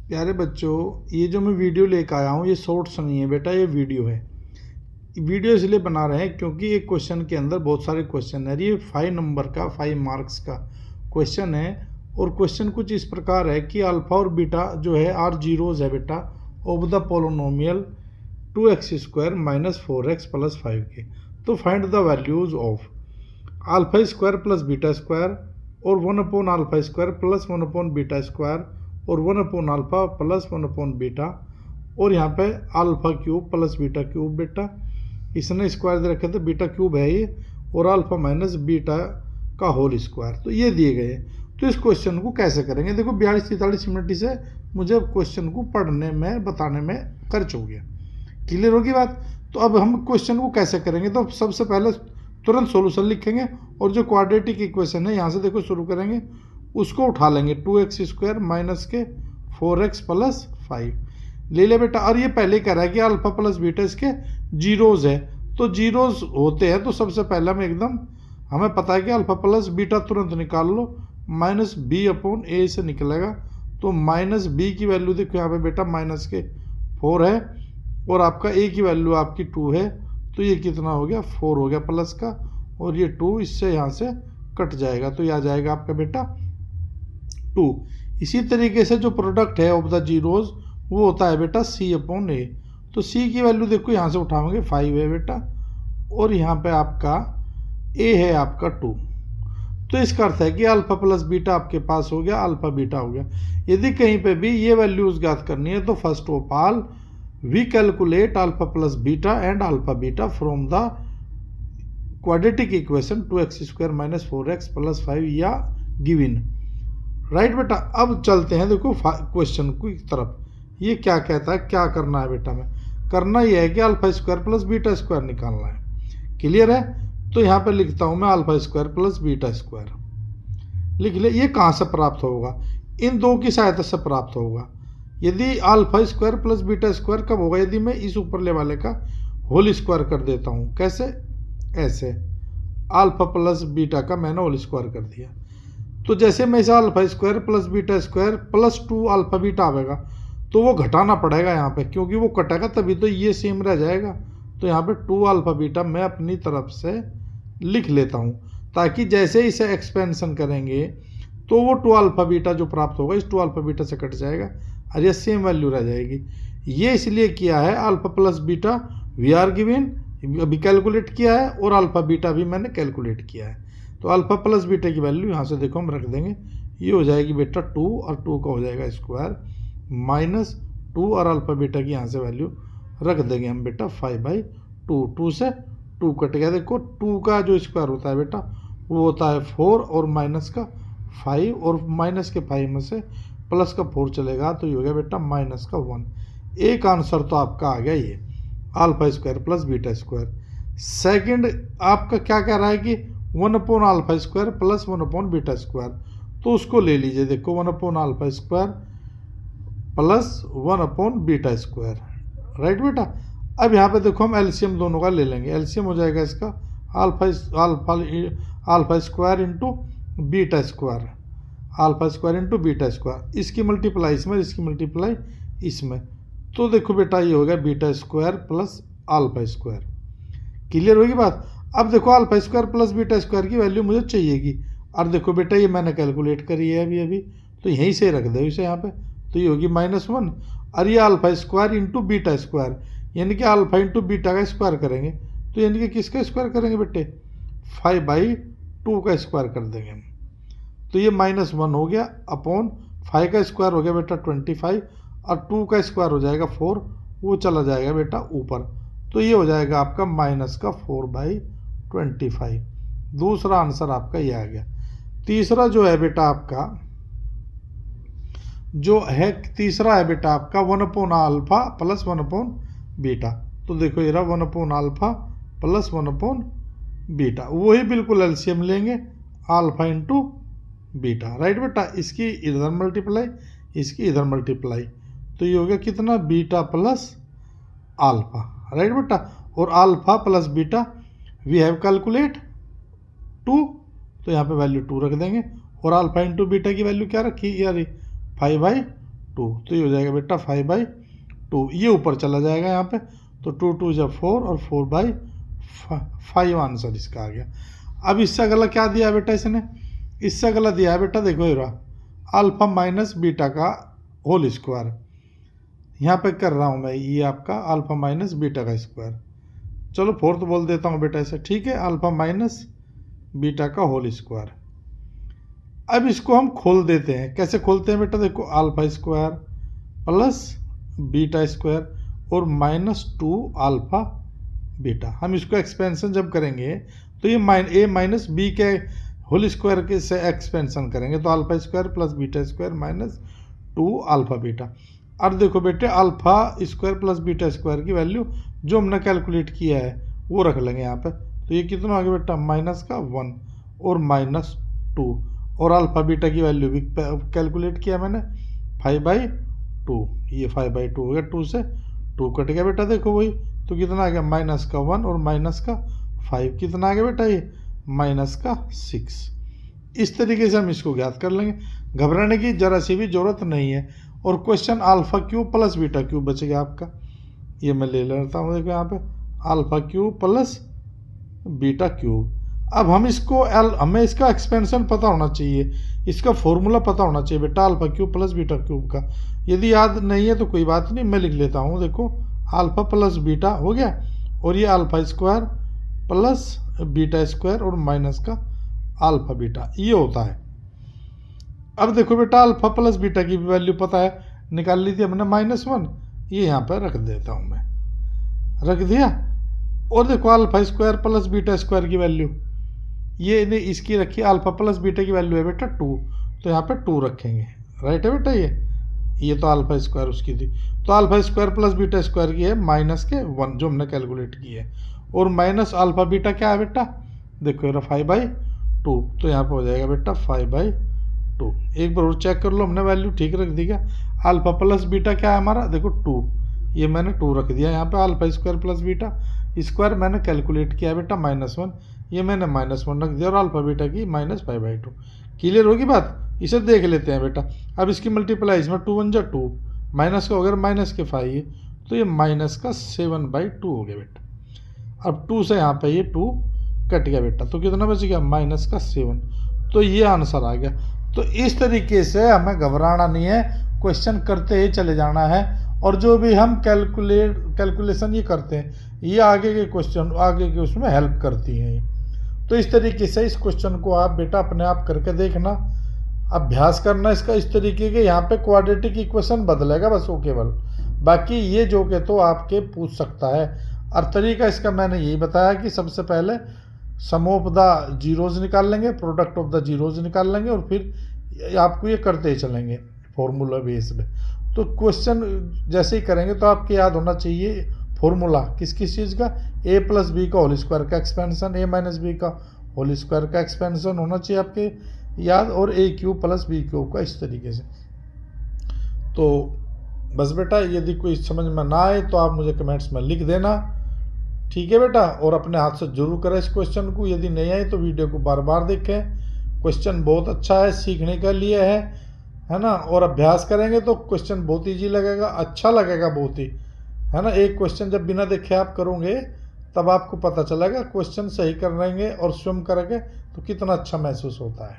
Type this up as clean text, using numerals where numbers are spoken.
प्यारे बच्चों, ये जो मैं वीडियो लेकर आया हूँ ये शॉर्ट्स नहीं है बेटा, ये वीडियो है। वीडियो इसलिए बना रहे हैं क्योंकि एक क्वेश्चन के अंदर बहुत सारे क्वेश्चन है। ये 5 नंबर का 5 मार्क्स का क्वेश्चन है। और क्वेश्चन कुछ इस प्रकार है कि अल्फा और बीटा जो है आर जीरोज है बेटा of the polynomial 2x² minus 4x plus 5 के। तो find the values of alpha square plus beta square और 1 upon alpha square plus 1 upon beta square और 1 upon alpha plus 1 upon beta और यहाँ पे alpha cube plus beta cube बेटा इसने square दे रखे थे, बीटा क्यूब है ये, और अल्फा माइनस बीटा का होल स्क्वायर। तो ये दिए गए। तो इस क्वेश्चन को कैसे करेंगे? देखो 42-43 मिनट से मुझे क्वेश्चन को पढ़ने में बताने में खर्च हो गया। क्लियर होगी बात? तो अब हम क्वेश्चन को कैसे करेंगे? तो सबसे पहले तुरंत सॉल्यूशन लिखेंगे और जो क्वाड्रेटिक इक्वेशन है यहाँ से देखो शुरू करेंगे, उसको उठा लेंगे 2x² माइनस के 4x प्लस 5 ले ले बेटा। और ये पहले कह रहा है कि अल्फा प्लस बीटा इसके जीरोज है, तो जीरोज होते हैं तो सबसे पहले हम एकदम हमें पता है कि अल्फा प्लस बीटा तुरंत निकाल लो, माइनस बी अपॉन ए से निकलेगा। तो माइनस बी की वैल्यू देखो यहाँ पे बेटा माइनस के 4 है और आपका ए की वैल्यू आपकी 2 है, तो ये कितना हो गया 4 हो गया प्लस का, और ये 2 इससे यहाँ से कट जाएगा तो ये आ जाएगा आपका बेटा 2। इसी तरीके से जो प्रोडक्ट है ऑफ द जीरोज वो होता है बेटा सी अपॉन ए। तो सी की वैल्यू देखो यहाँ से उठाओगे 5 है बेटा और यहाँ पे आपका ए है आपका 2। तो इसका अर्थ है कि अल्फा प्लस बीटा आपके पास हो गया, अल्फा बीटा हो गया। यदि कहीं पे भी ये वैल्यूज ज्ञात करनी है तो first of all we calculate alpha plus beta and alpha beta from the quadratic equation 2x² minus 4x plus 5 या गिवन। राइट बेटा। अब चलते हैं देखो क्वेश्चन की तरफ। ये क्या कहता है, क्या करना है बेटा? में करना यह है कि alpha square plus beta square निकालना है। क्लियर है? तो यहाँ पे लिखता हूँ मैं alpha square plus beta square लिख ले। ये कहाँ से प्राप्त होगा? इन दो की सहायता से प्राप्त होगा। यदि alpha square plus beta square कब होगा? यदि मैं इस ऊपरले वाले का होल स्क्वायर कर देता हूँ। कैसे? ऐसे अल्फा प्लस बीटा का मैंने होल स्क्वायर कर दिया। तो जैसे मैं इसे alpha square plus beta square plus 2 alpha beta आएगा तो वो घटाना पड़ेगा यहाँ पे, क्योंकि वो कटेगा तभी तो ये सेम रह जाएगा। तो यहाँ पे 2 अल्फा बीटा मैं अपनी तरफ से लिख लेता हूँ, ताकि जैसे इसे एक्सपेंशन करेंगे तो वो 2 अल्फा बीटा जो प्राप्त होगा इस 2 अल्फा बीटा से कट जाएगा और ये सेम वैल्यू रह जाएगी। ये इसलिए किया है alpha plus beta we are given अभी कैलकुलेट किया है और अल्फा बीटा भी मैंने कैलकुलेट किया है। तो अल्फा प्लस बीटा की वैल्यू यहाँ से देखो हम रख देंगे, ये हो जाएगी बेटा 2 और 2 का हो जाएगा स्क्वायर माइनस 2 और अल्फा बीटा की यहाँ से वैल्यू रख देंगे हम बेटा 5/2। 2 से 2 कट गया। देखो 2 का जो स्क्वायर होता है बेटा वो होता है 4 और माइनस का 5 और माइनस के 5 में से प्लस का 4 चलेगा तो ये हो गया बेटा माइनस का 1। एक आंसर तो आपका आ गया ये alpha square plus beta square. Second आपका क्या कह रहा है कि 1 upon alpha square plus 1 upon beta square, तो उसको ले लीजिए। देखो 1 upon alpha square plus 1 upon beta square. Right बेटा। अब यहाँ पे देखो हम एलसीएम दोनों का ले लेंगे। एलसीएम हो जाएगा इसका alpha square into beta square, alpha square into beta square. इसकी मल्टीप्लाई इसमें, इसकी मल्टीप्लाई इसमें। तो देखो बेटा ये हो गया beta square plus alpha square. Clear होगी बात? अब देखो alpha square plus beta square की वैल्यू मुझे चाहिएगी। और देखो बेटा ये मैंने कैलकुलेट करी है अभी अभी, तो यहीं से रख दो इसे यहाँ पे। तो ये होगी -1 और ये alpha square into beta square, यानी कि अल्फा इंटू बीटा का स्क्वायर करेंगे। तो यानी कि किसका स्क्वायर करेंगे बेटे? 5/2 का स्क्वायर कर देंगे हम। तो ये -1 हो गया अपॉन 5 का स्क्वायर हो गया बेटा 25 और 2 का स्क्वायर हो जाएगा 4, वो चला जाएगा बेटा ऊपर। तो ये हो जाएगा आपका माइनस का 4/25। दूसरा आंसर आपका ये आ गया। तीसरा जो है बेटा आपका तीसरा है बेटा आपका 1 upon alpha plus 1 upon beta. तो देखो ये रहा 1 upon alpha plus 1 upon beta. वही बिल्कुल एलसीएम लेंगे अल्फा इंटू बीटा। राइट बेटा। इसकी इधर मल्टीप्लाई, इसकी इधर मल्टीप्लाई, तो ये हो गया कितना? Beta plus alpha. राइट बेटा। और alpha plus beta we have calculate 2, तो यहाँ पे वैल्यू 2 रख देंगे। और अल्फा इंटू बीटा की वैल्यू क्या रखी यार? 5/2 2, तो ये हो जाएगा बेटा 5/2। ये ऊपर चला जाएगा यहाँ पे, तो 2 2 जब 4 और 4/5 आंसर इसका आ गया। अब इससे अगला क्या दिया बेटा इसने, इससे अगला दिया है बेटा, देखो ये रहा अल्फा माइनस बीटा का होल स्क्वायर। यहाँ पे कर रहा हूँ मैं, ये आपका अल्फा माइनस बीटा का स्क्वायर, चलो फोर्थ बोल देता हूँ बेटा ऐसे, ठीक है, अल्फा माइनस बीटा का होल स्क्वायर। अब इसको हम खोल देते हैं, कैसे खोलते हैं बेटा, देखो alpha square plus beta square और -2 अल्फा बीटा। हम इसको एक्सपेंशन जब करेंगे तो ये ए माइनस बी के होल स्क्वायर के से एक्सपेंशन करेंगे, तो alpha square plus beta square -2 alpha beta. और देखो बेटे alpha square plus beta square की वैल्यू जो हमने कैलकुलेट किया है वो रख लेंगे यहाँ पे, तो ये कितना आ गया बेटा, -1 और -2, और अल्फा बीटा की वैल्यू भी कैलकुलेट किया मैंने 5/2, ये 5/2 हो गया, 2 से 2 कट गया बेटा, देखो वही, तो कितना आ गया -1 और -5, कितना आ गया बेटा, ये -6। इस तरीके से हम इसको ज्ञात कर लेंगे, घबराने की जरा सी भी जरूरत नहीं है। और question alpha cube plus beta cube बचेगा आपका, ये मैं ले लेता हूँ, देखो यहाँ पे alpha cube plus beta cube. अब हम इसको हमें इसका एक्सपेंशन पता होना चाहिए, इसका फॉर्मूला पता होना चाहिए बेटा alpha cube plus beta cube का। यदि याद नहीं है तो कोई बात नहीं, मैं लिख लेता हूँ, देखो अल्फा प्लस बीटा हो गया, और ये alpha square plus beta square और माइनस का अल्फा बीटा, ये होता है। अब देखो बेटा अल्फा प्लस बीटा की भी वैल्यू पता है, निकाल ली थी हमने -1, ये यहाँ पर रख देता हूँ मैं, रख दिया। और देखो alpha square plus beta square की वैल्यू ये ने इसकी रखी, अल्फा प्लस बीटा की वैल्यू है बेटा 2, तो यहाँ पे 2 रखेंगे, राइट है बेटा, ये तो अल्फा स्क्वायर उसकी थी, तो alpha square plus beta square की है -1 जो हमने कैलकुलेट की है, और माइनस अल्फा बीटा क्या है बेटा, देखो ये 5/2, तो यहाँ पे हो जाएगा बेटा 5/2। एक बार और चेक कर लो, हमने वैल्यू ठीक रख दी क्या, अल्फा प्लस बीटा क्या है हमारा, देखो 2, ये मैंने 2 रख दिया यहाँ पे, alpha square plus beta square मैंने कैलकुलेट किया है बेटा -1, ये मैंने -1 रख दिया, और अल्फा बीटा की -5/2। क्लियर होगी बात, इसे देख लेते हैं बेटा। अब इसकी मल्टीप्लाई इसमें 2 1 2, माइनस का अगर -5 तो ये -7/2 हो गया बेटा। अब 2 से यहाँ पे ये 2 कट गया बेटा, तो कितना बच गया, -7, तो ये आंसर आ गया। तो इस तरीके से हमें घबराना नहीं है, क्वेश्चन करते ही चले जाना है, और जो भी हम कैलकुलेशन ये करते हैं ये आगे के क्वेश्चन आगे के उसमें हेल्प करती हैं। तो इस तरीके से इस क्वेश्चन को आप बेटा अपने आप करके देखना, अभ्यास करना इसका इस तरीके के, यहाँ पे क्वाड्रेटिक इक्वेशन बदलेगा बस वो केवल, बाकी ये जो के तो आपके पूछ सकता है। और तरीका इसका मैंने यही बताया कि सबसे पहले सम ऑफ द जीरोज निकाल लेंगे, प्रोडक्ट ऑफ द जीरोज निकाल लेंगे, और फिर आपको ये करते ही चलेंगे फॉर्मूला बेस्ड। तो क्वेश्चन जैसे ही करेंगे तो आपको याद होना चाहिए फॉर्मूला किस किस चीज़ का, a प्लस बी का होल स्क्वायर का एक्सपेंशन, a माइनस बी का होल स्क्वायर का एक्सपेंशन होना चाहिए आपके याद, और a cube plus b cube का, इस तरीके से। तो बस बेटा यदि कोई समझ में ना आए तो आप मुझे कमेंट्स में लिख देना, ठीक है बेटा, और अपने हाथ से जरूर करें इस क्वेश्चन को। यदि नहीं आए तो वीडियो को बार बार देखें, क्वेश्चन बहुत अच्छा है, सीखने के लिए है ना, और अभ्यास करेंगे तो क्वेश्चन बहुत ईजी लगेगा, अच्छा लगेगा बहुत ही, है ना। एक क्वेश्चन जब बिना देखे आप करोगे तब आपको पता चलेगा, क्वेश्चन सही कर लेंगे और स्वयं करेंगे तो कितना अच्छा महसूस होता है।